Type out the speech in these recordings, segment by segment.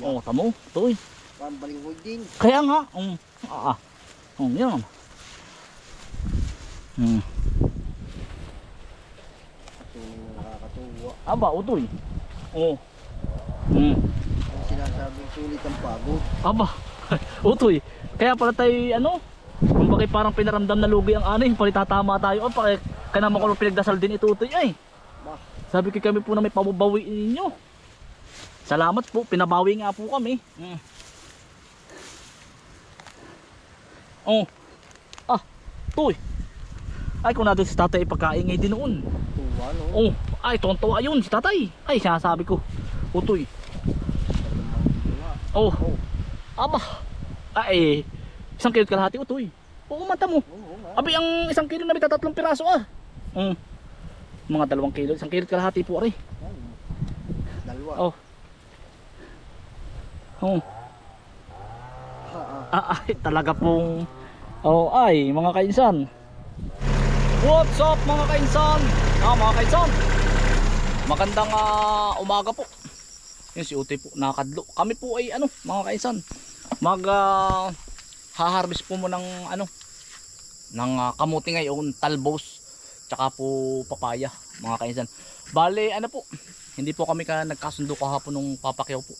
Oh, tamo, toy. Pambalinghoy din. Kaya nga, yan. Tunay na nakakatuwa. Aba, utoy. Oh. Ang sinasabing sulit ang pagod. Aba, utoy. Kaya pala tayo, kumbaga parang pinaramdam na lugi ang anin, palitatama tayo. Kaya naman ko pinagdasal din ito, utoy. Ay, sabi ko kami po na may pababawiin ninyo. Salamat po, pinabawi nga po kami. Oh. Toy. Ay, kung natin si tatay ipagkaingay din noon. Tuwa, no? Oh, ay, tonto ayun si tatay. Ay, sinasabi ko. Utoy. Oh. Aba. Ay, 1 kilo kalahati, utoy. Oo, mata mo. Abi, ang 1 kilo na may 3 piraso Mga 2 kilo, 1 kilo kalahati po, ari. Dalawa. Oh. Ay, talaga pong ay, mga kainsan. What's up, mga kainsan? Mga kainsan, magandang umaga po. Yun si Utoy po, nakakadlo. Kami po ay mga kainsan, ha-harvest po mo ng kamuti ngayon, talbos, tsaka po papaya, mga kainsan. Bale, po, hindi po kami nagkasundo kahapon nung papakyaw po.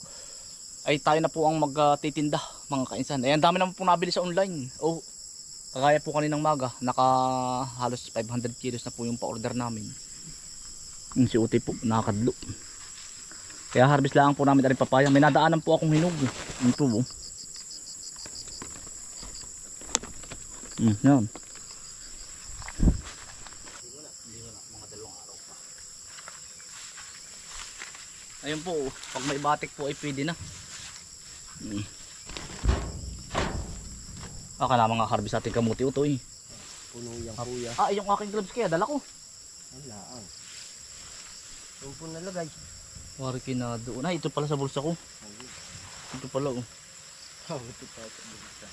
Ay tayo na po ang magtitinda, mga kainsan. Ay, ang dami naman po nabili sa online. Kagaya po kaninang maga, halos 500 kilos na po yung pa-order namin. Yung si Utoy po, nakakadlo. Kaya harvest lang po namin na rin papaya. May nadaanan po akong hinog. Ito yan. Mga 2 araw pa. Ayun po, pag may batik po ay pwede na. Kaya mga harvest ating kamuti, Utoy. Puno yung kuya. Yung aking gloves kaya dala ko. Wala. Yung po nalagay. Wari kinado. Ito pala sa bulsa ko. Ito pala, Ito pa sa bulsa.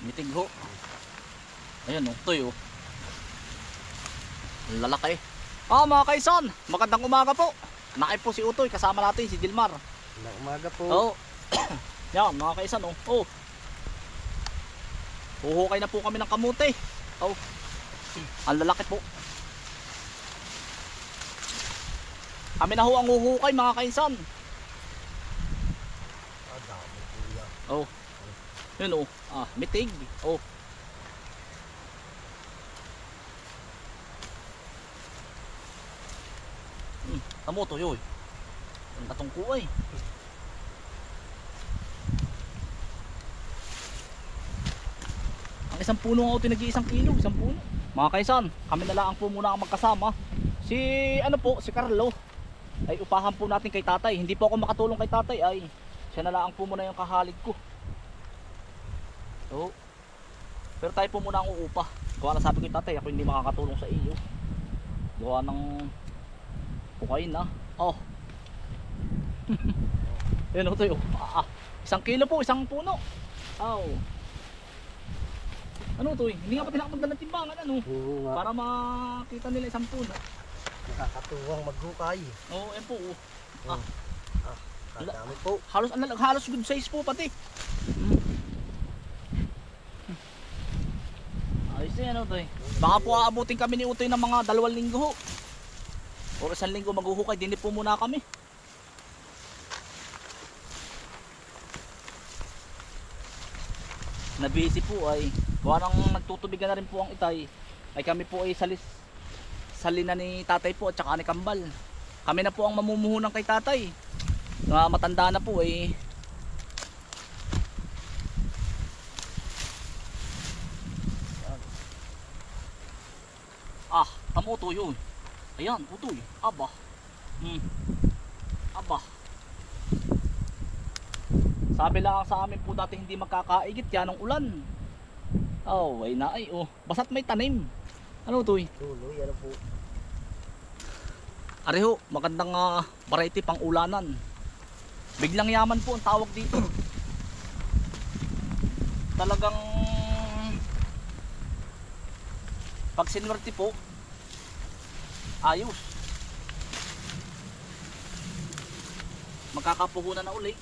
Mitig ho. Ayan, Utoy. Lalaki. Mga kaisan, magandang umaga po. Nakay po si Utoy, kasama natin si Dilmar. Magandang umaga po. Yan, mga kaisan. Huhukay na po kami ng kamuti. Ang lalaki po. Kami na ho ang huhukay, mga kaisan. Dami kuya. Yun mitig. Tamo to yoy. Ang katungko ay. Ang isang puno nga ito nag-1 kilo, 1 puno. Mga kaisan, kami na lang po muna ang magkasama. Si Carlo ay upahan po natin kay tatay. Hindi po ako makatulong kay tatay, ay siya na lang po muna yung kahalig ko. Pero tayo po muna ang uupa. Gawa na sabi ko kay tatay, ako hindi makakatulong sa iyo. Gawa ng pukain Yan Utoy. 1 kilo po, 1 puno. Utoy, hindi nga pa tinakapagdala ng timbangan para makita nila 1 puno. Nakakatuwang maghukay. Yan po. Dami po. Halos good size po pati. Ayos na yan, Utoy. Baka po aabutin kami ni Utoy ng mga 2 linggo ho. O 1 linggo maghuhukay, dinip po muna kami. Nabisi po ay gawa nang nagtutubigan na rin po ang itay. Ay kami po ay salina ni tatay po at saka ni Kambal. Kami na po ang mamumuhunan kay tatay. Matanda na po ay tamo to yun. Ayan, Utoy. Aba. Sabi lang sa amin po dati hindi magkakaigit yan ng ulan. Basta't may tanim. Utoy? Tuloy, po. Areho, magandang variety pang ulanan. Biglang yaman po ang tawag dito. Talagang pag sinwerte po, ayos. magkakapuhunan na uli.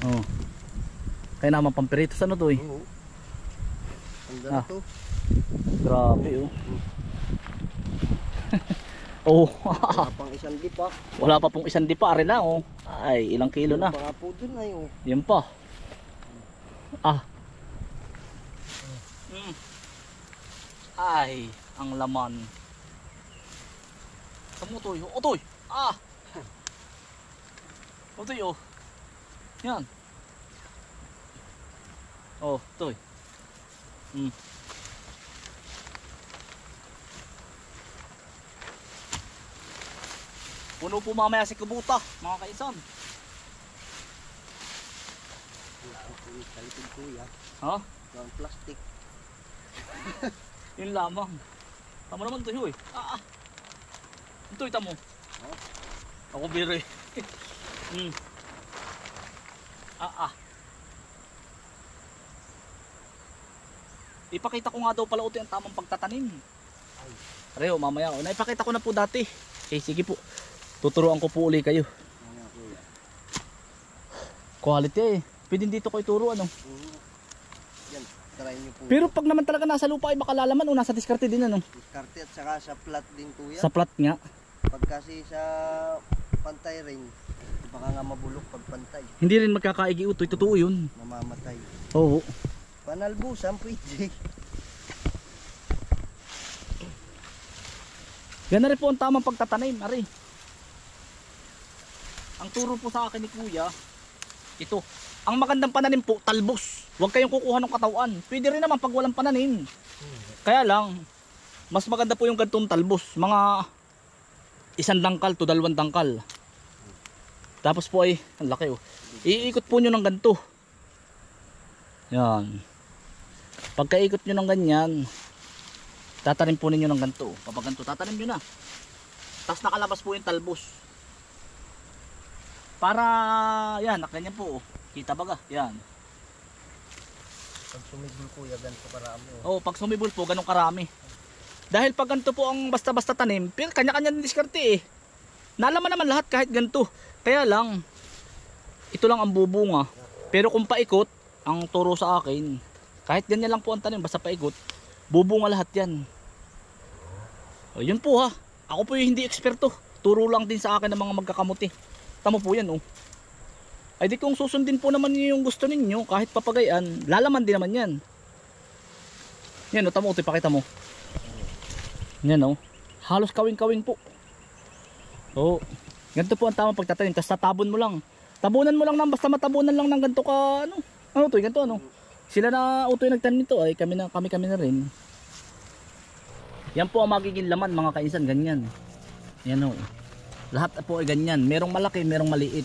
Oh. Kaya naman pampiritos ano to eh. Oo. Ang Ah. to. Grabe oh. Oh. Wala pang isang dipa. Wala pa pong isang dipa rin na oh. Ay, ilang kilo na. Baka po dun ay oh. Yan pa. Ah. Ay, ang laman. Kamu toy. Oh, toy. Ah. Oh, toy oh. Yan. Oh, toy. Puno po mamaya si Kubuta, mga kaisan. Wala po yung salitid kuya. Ha? Ang plastic. Yun lamang. Tama naman to, huy. Ah, ah. Ito, ita mo. Oh. Ako biro eh. Ah, ah. Ipakita ko nga daw pala uti ang tamang pagtatanim. Pareho, mamaya. O, naipakita ko na po dati. Eh, sige po. Tuturuan ko po uli kayo. Ano kuya? Quality eh. Pwede dito ko ituro ano. Yan, try nyo po. Pero pag naman talaga nasa lupa ay baka lalaman o nasa diskarte din ano. Diskarte at saka sa plat din kuya. Sa plat nga. Pag kasi sa pantay rin, baka nga mabulok pag pantay. Hindi rin magkakaigi utoy. Totoo yun. Mamamatay. Oo. Panalbusan pwede. Yan rin po ang tamang pagtatanim. Ari. Ang turo po sa akin ni Kuya, ito. Ang magandang pananim po, talbos. Huwag kayong kukuha ng katawan. Pwede rin naman pag walang pananim. Kaya lang, mas maganda po yung gantong talbos. Mga 1 dangkal to 2 dangkal. Tapos po ay, ang laki oh. Iikot po nyo ng ganito. Yan. Pagkaikot nyo ng ganyan, tatanim po ninyo ng ganito. Kapag ganito, tatanim nyo na. Tapos nakalabas po yung talbos. Para, yan, ganyan po. Kita baga, yan. Pag sumibol kuya, ganito karami. Oh, pag sumibol po, ganun karami. Dahil pag ganito po ang basta-basta tanim, pero kanya-kanya din diskarte eh. Nalaman naman lahat kahit ganito. Kaya lang, ito lang ang bubunga. Pero kung paikot, ang turo sa akin, kahit ganyan lang po ang tanim, basta paikot, bubunga lahat yan. O, yun po ha. Ako po yung hindi eksperto. Turo lang din sa akin ng mga magkakamuti. Tama po yan oh. Ay di kung susundin po naman niyo yung gusto ninyo, kahit papagayan, lalaman din naman yan. Yan o, tamo ito, ipakita mo. Yan o, halos kawing-kawing po. Oo, ganito po ang tamang pagtatanim, tapos tatabon mo lang. Tabunan mo lang ng, basta matabunan lang ng ganito ka, ano to, ganito ano. Sila na utoy nagtanim nito, ay kami na rin. Yan po ang magiging laman mga kainsan, ganyan. Yan o. Lahat po ay ganyan. Merong malaki, merong maliit.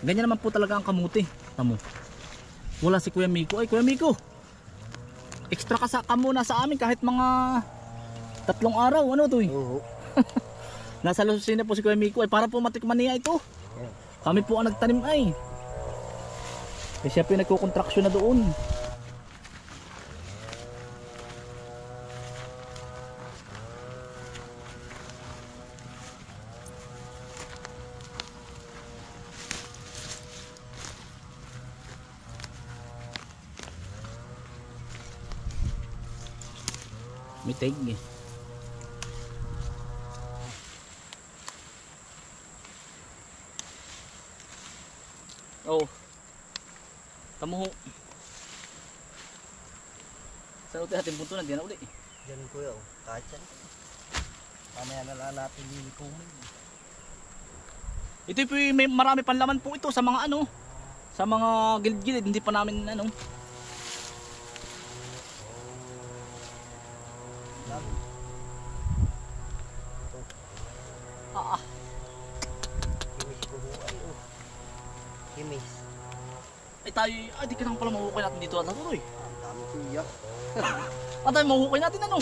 Ganyan naman po talaga ang kamuti. Tamo. Wala si Kuya Miko. Ay Kuya Miko, extra ka muna sa amin kahit mga 3 araw. Ano to eh? Oo. Nasa Lucena po si Kuya Miko. Ay para po matikman niya ito. Kami po ang nagtanim ay. Eh siya po yung nagkukontraksyon na doon. May tag eh. Oh. Tamo ho. Sa uti ating punto na diyan uli. Diyan kuya, kahit yan. Mamaya na lang natin lilikumin. Ito po may marami pang laman po ito sa mga ano. Sa mga gilid-gilid, hindi pa namin ano. Ah, Kimis ko ho ay oh. Kimis. ay tayo, di ka nang pala mahuhukay natin dito at natuloy. Ang dami kuya. Ang tayo mahuhukay natin ano.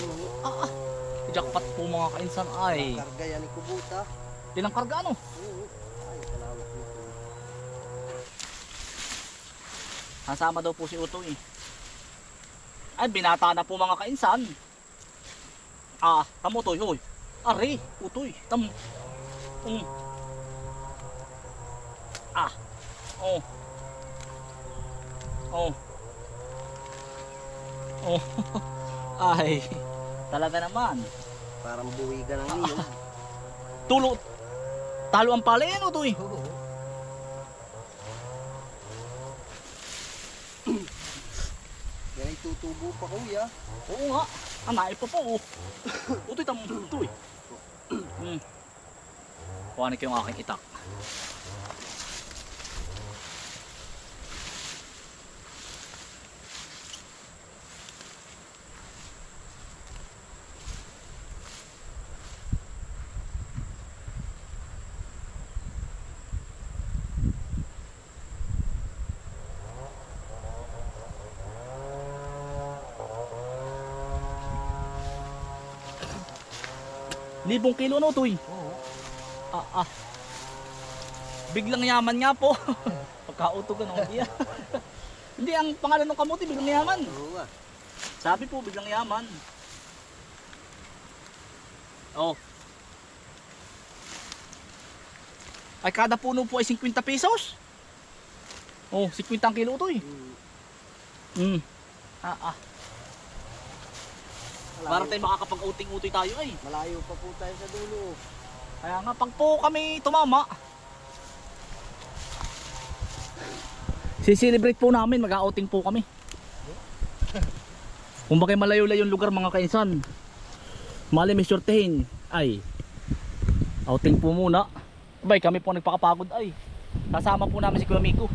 Jackpot po mga kainsan ay. Karga yan ni Kubuta. Ilang karga ano? Oo. Ay, salamat nito. Kasama daw po si Uto eh. Ay, binata na po mga kainsan. Ah, tamo toy, hoy. Ari, utoy, tam. Ah. Oh. Oh. Oh. Ay. Talaga naman. Parang buwi ka ng niyo. Tulo. Talo ang pala yan, utoy. Yan ay tutubo pa kuya. Oo nga. Anay pa po. Oh. Utoy, tam. Utoy. Kuhanin ko yung aking itak. Libong kilo no, Toy? Oo. Ah. Biglang yaman nga po. Pagkautog ano, hindi ah. Hindi, ang pangalan ng kamote, biglang yaman. Oo nga. Sabi po, biglang yaman. Oh. Ay, kada puno po ay 50 pesos. Oh, 50 ang kilo, Toy. Ah. Para tayo makakapag-uting-utoy tayo ay. Malayo pa po tayo sa dulo. Kaya nga, pag po kami tumama, si-celebrate po namin, mag-outing po kami. Kung bakit malayo-layo yung lugar mga kainsan, mali may sortehin, ay outing po muna. Abay, kami po nagpakapagod ay. Kasama po namin si Kuya Miko.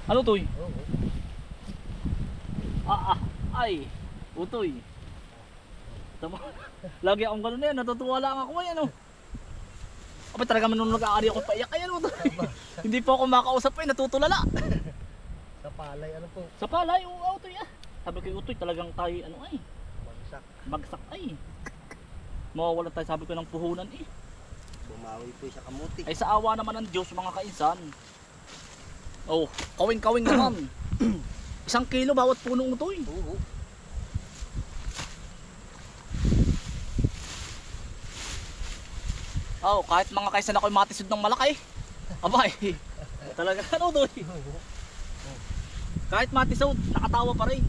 Ano Toy? Ay, utoy. Tama. Lagi akong gano'n yan, natutuwa lang ako ay ano. Abay talaga man nung nag-aari ako paiyak ay ano. Hindi po ako makausap ay natutulala. Sa palay ano po? Sa palay, oo utoy ah. Sabi ko utoy talagang tayo ano ay. Bagsak ay. Mawawalan tayo sabi ko ng puhunan eh. Bumawi po sa kamuti. Ay sa awa naman ng Diyos mga kainsan. Oh, kawing-kawing naman. 1 kilo bawat punong utoy. Oo. Oh, kahit mga kaisan ako'y matisod ng malaki. Abay, talaga ano doy. Kahit matisod, nakatawa pa rin.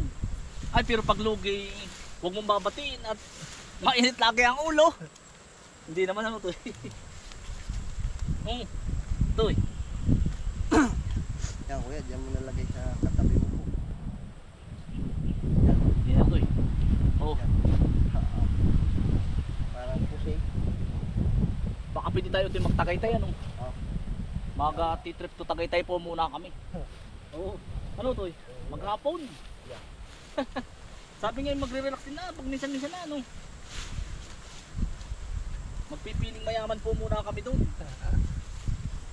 Ay, pero pag lugi, huwag mong babatiin at mainit lagi ang ulo. Hindi naman ano to. Toy. Yan kuya, diyan mo nalagay sa katabi mo po. Yan na toy. Oh, Parang pusi. baka pwede tayo tayo magtagaytay ano. Oh. Mag-trip to Tagaytay po muna kami. Oo. Ano toy? Maghapon. Yeah. Sabi nga magre-relax din na pag minsan-minsan na ano. Magpipiling mayaman po muna kami doon.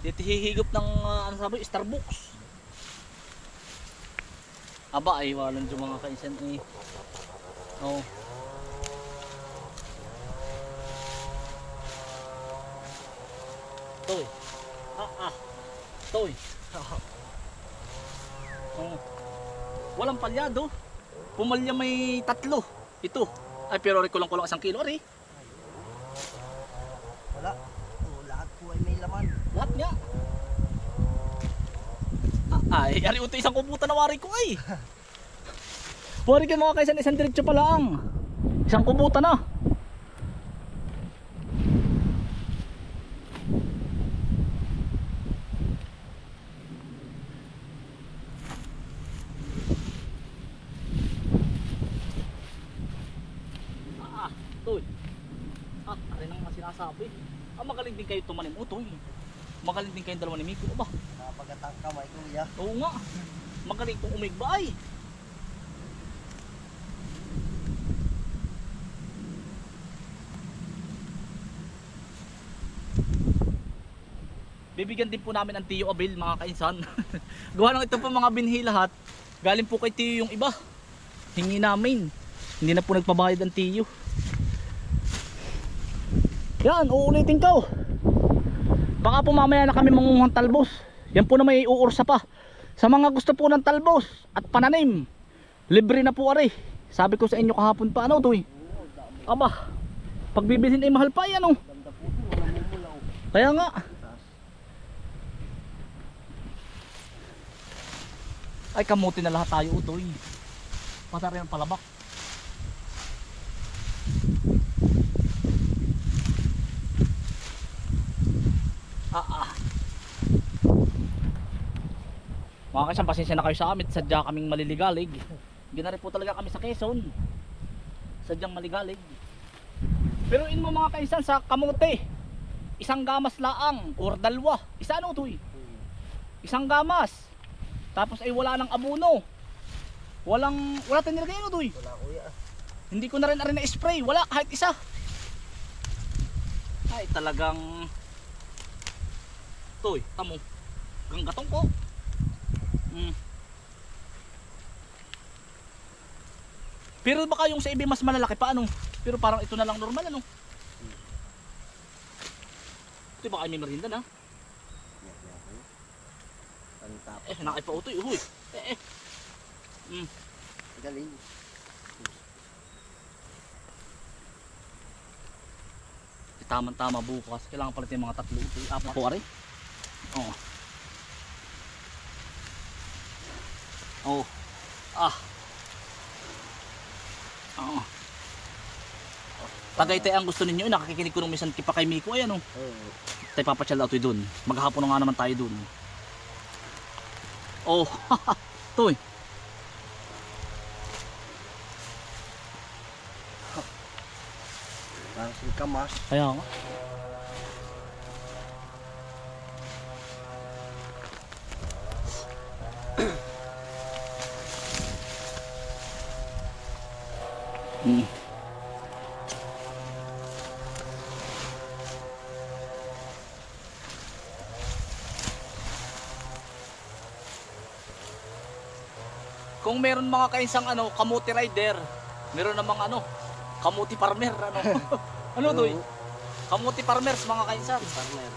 Dito hihigop ng ano sabi, Starbucks. Aba ay walang yung mga kaisan eh. Oh. Toy. Toy. Oh. Walang palyado. Pumalya may 3. Ito. Ay pero ko lang 1 kilo rin. Wala. Oh, lahat po ay may laman. Lahat nga. Ay, ari uto 1 kubutan na wari ko ay. Wari ka mga kaisan 1 diretso pa lang. 1 kubutan na. Toy. Ari nang sinasabi. Magaling din kayo tumanim utoy. Magaling din kayong dalawa ni Miko ba? Napagatang kamay kuya. Oo nga. Magaling kong umigba ay. Bibigyan din po namin ang Tiyo Abel mga kainsan. Gawa ng ito po mga binhi lahat. Galing po kay Tiyo yung iba. Hingi namin. Hindi na po nagpabayad ang Tiyo. Yan, uulitin ko. Baka po mamaya na kami mangunguhang talbos. Yan po na may uursa pa. Sa mga gusto po ng talbos at pananim, Libre na po ari. Sabi ko sa inyo kahapon pa ano to eh. Aba, pag bibilhin ay mahal pa yan oh. Ganda po ito, wala mumulaw. Kaya nga. Ay kamuti na lahat tayo utoy. Pata rin ang palabak. Mga kaisang, pasensya na kayo sa amin. Sadya kaming maliligalig. Ginari po talaga kami sa Quezon. Sadyang maligalig. Pero in mo mga kaisan sa kamote, isang gamas laang or dalawa. Isa ano to eh? Isang gamas. Tapos ay wala ng abono. Wala tayong nilagay ano to eh? Wala kuya. Hindi ko na rin na-spray. Wala kahit isa. Ay talagang toy, tamo. Ganggatong ko. Pero baka yung sa iba mas malalaki pa ano. Pero parang ito na lang normal ano. Ito baka may merinda na. Ang tapos. Nakipautoy. Uy. Galing. Tama-tama bukas. Kailangan pala yung mga tatlo. Apat po ari. Oo. Oh. Oo. Tagaytay ang gusto ninyo. Nakakikinig ko nung minsan kipa kay Miko. Ayan oh. Tayo papasyal daw tayo dun. Maghapon na nga naman tayo dun. Oh. Toy. Parang singkamas. Kaya nga. Kung meron mga kainsang ano, kamuti rider, meron namang ano, kamuti farmer ano. Ano to? Kamuti farmers mga kainsan. Farmer.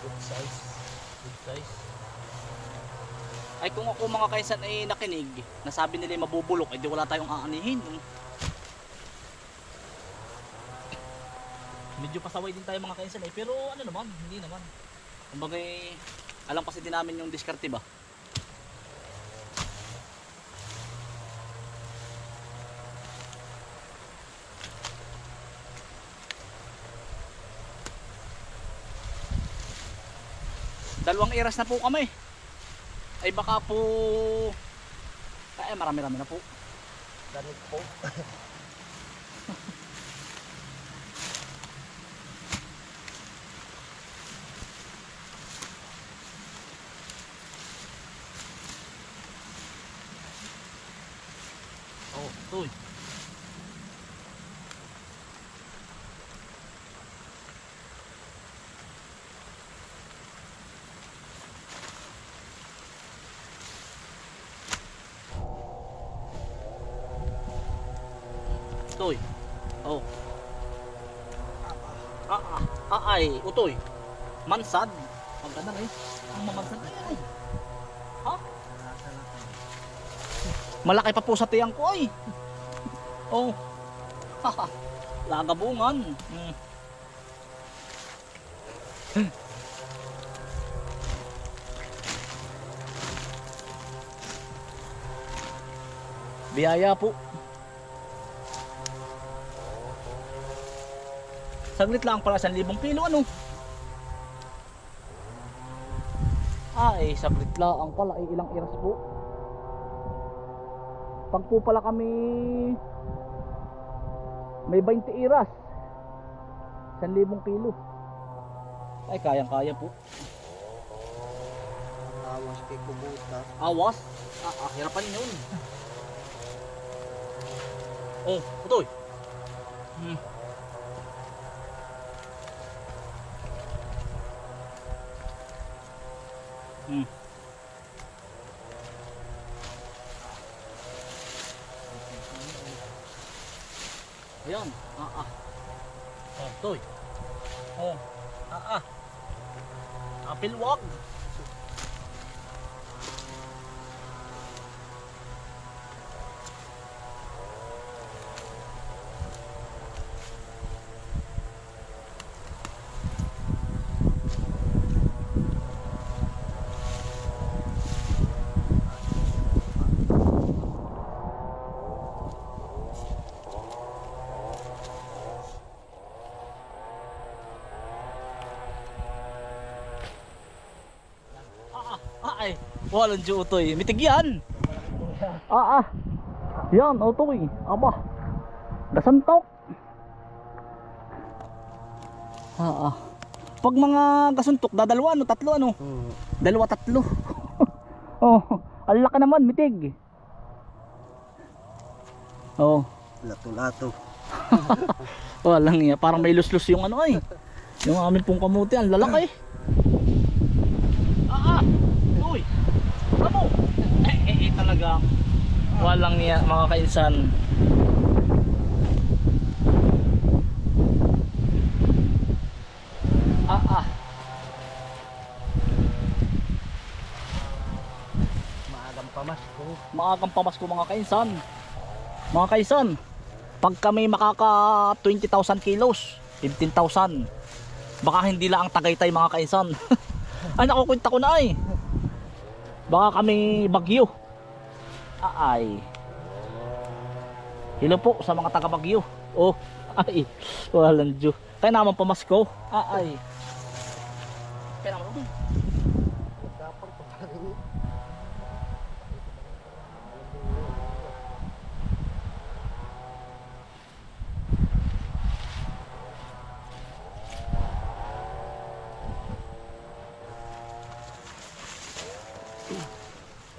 Good size. Ay kung ako mga kainsan ay nakinig, nasabi nila mabubulok, ay di wala tayong aanihin. Medyo pasaway din tayo mga kainsan pero ano naman, hindi naman. Kumbaga alam kasi din namin yung diskarte ba. Dalawang iras na po kami. Ay baka po ay marami-rami na po. Ganit po. Oh, toy. Toy. Oh. Ay, utoy. Mansad. Ang ganda rin. Ang mamansad ay. Ha? Malaki pa po sa tiyang ko ay. Oh. Haha. Lagabungan. Biyaya po. Saglit lang pala 1,000 kilo ano. Ay, saglit lang pala ay ilang iras po. Pag po pala kami may 20 iras 1,000 kilo. Ay kayang-kaya po. Awas kay kubuta. Awas? Hirapan yun. Oh, utoy. Hmm. Hmm. Ayan. Oh, utoy. Oh. Apilwag. Ay, walang Diyo utoy. Mitig yan. Yan, utoy. Aba. Gasantok. Pag mga gasuntok, dadalawa ano, tatlo ano? Dalawa, tatlo. Oh, ang laki naman, mitig. Oh. Lato-lato. Walang iya, parang may luslus yung ano ay. Yung amin pong kamuti, ang lalaki. Uy. Tamo. Talaga. Walang iya, mga kainsan. Maagang pamasko. Maagang pamasko mga kainsan. Mga kainsan, pag kami makaka 20,000 kilos, 15,000, baka hindi lang ang Tagaytay mga kainsan. Ay, nakukwenta ko na ay. Baka kami Bagyo. Ay. Hello po sa mga taga Bagyo. Oh, ay. Walang Diyo. Kaya naman pamasko. Ay. Kaya naman doon. Dapat paparin.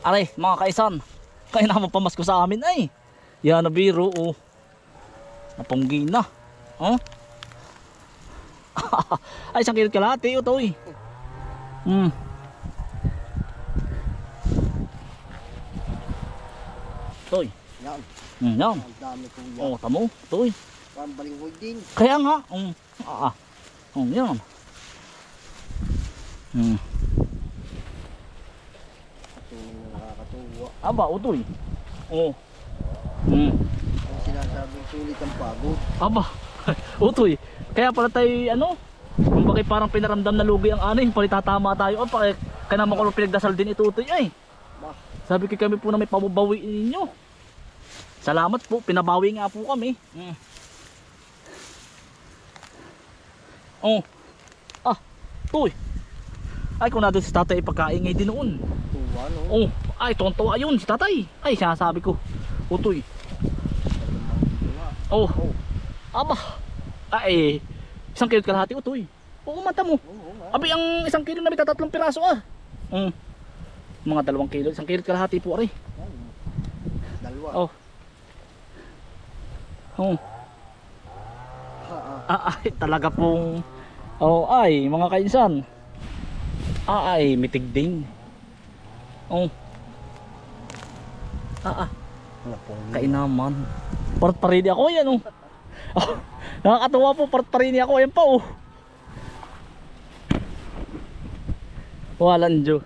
Aray, mga kaisan. Kaya naman pamasko sa amin ay. Yan na biro oh. Napunggi na. Oh. Ay, isang kilo kalahati ito eh. Toy. Yan. Yan. Ang dami kuya. Oh, tamo. Toy. Parang balinghoy din. Kaya nga. Yan. Tunay na nakakatuwa. Aba, utoy. Oh. Ang sinasabing sulit ang pagod. Aba, utoy. Kaya pala tayo ano, kumbaga parang pinaramdam na lugi ang ano, yung palitatama tayo. O, kaya naman ko pinagdasal din ito utoy ay. Sabi ko kami po na may pababawi ninyo. Salamat po, pinabawi nga po kami. Oh. Utoy. Ay, kung nandun si tatay ipagkaingay din noon. Tuwa no. Oh, ay, tuwan-tuwa yun si tatay. Ay, sinasabi ko. Utoy. Oh. Aba. Ay, 1 kilo kalahati utoy. Oo, mata mo. Abi, ang 1 kilo na may 3 piraso ah. Mga 2 kilo, 1 kilo kalahati po ari. Dalawa. Oh. Ay, talaga pong ay, mga kainsan. Ay, mitig din. Kain naman. Part-parini ako yan oh. Nakakatuwa po, part-parini ako. Ayan pa oh. Walang Diyo.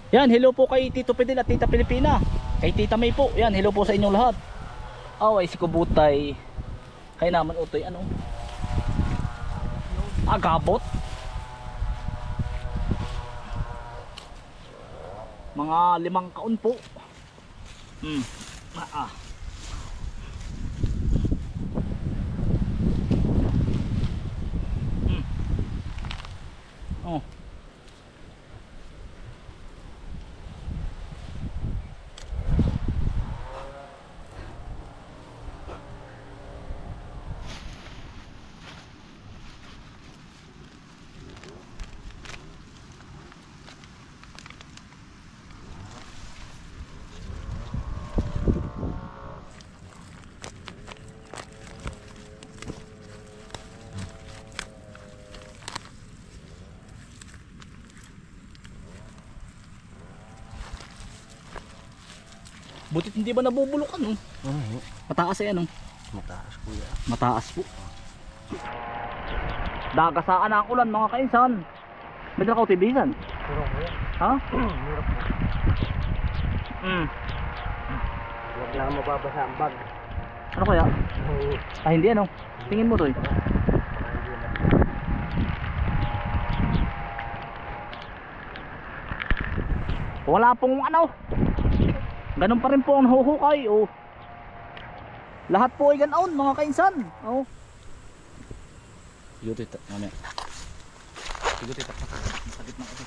Yan, hello po kay Tito Pedil at Tita Pilipina. Kay Tita May po. Yan, hello po sa inyong lahat. Ay, si Kubutay. Kaya naman utoy, ano? Agabot. Mga 5 kaon po. Oh. Butit hindi ba nabubulukan, no? Mataas eh, ano? Mataas kuya. Mataas po. Dagasaan na ang ulan, mga kainsan. May dala ka utibisan? Pero kuya. Ha? Hirap po. Mm. Huwag lang mababasa ang bag. Ano kaya? Ah, hindi ano? Tingin mo, Toy. Wala pong ano. Ganun pa rin po ang nahuhukay, oh. Lahat po ay ganoon, mga kainsan. Oh. Sige, Toy. Mamaya. Sige, Toy. Masakit na ito.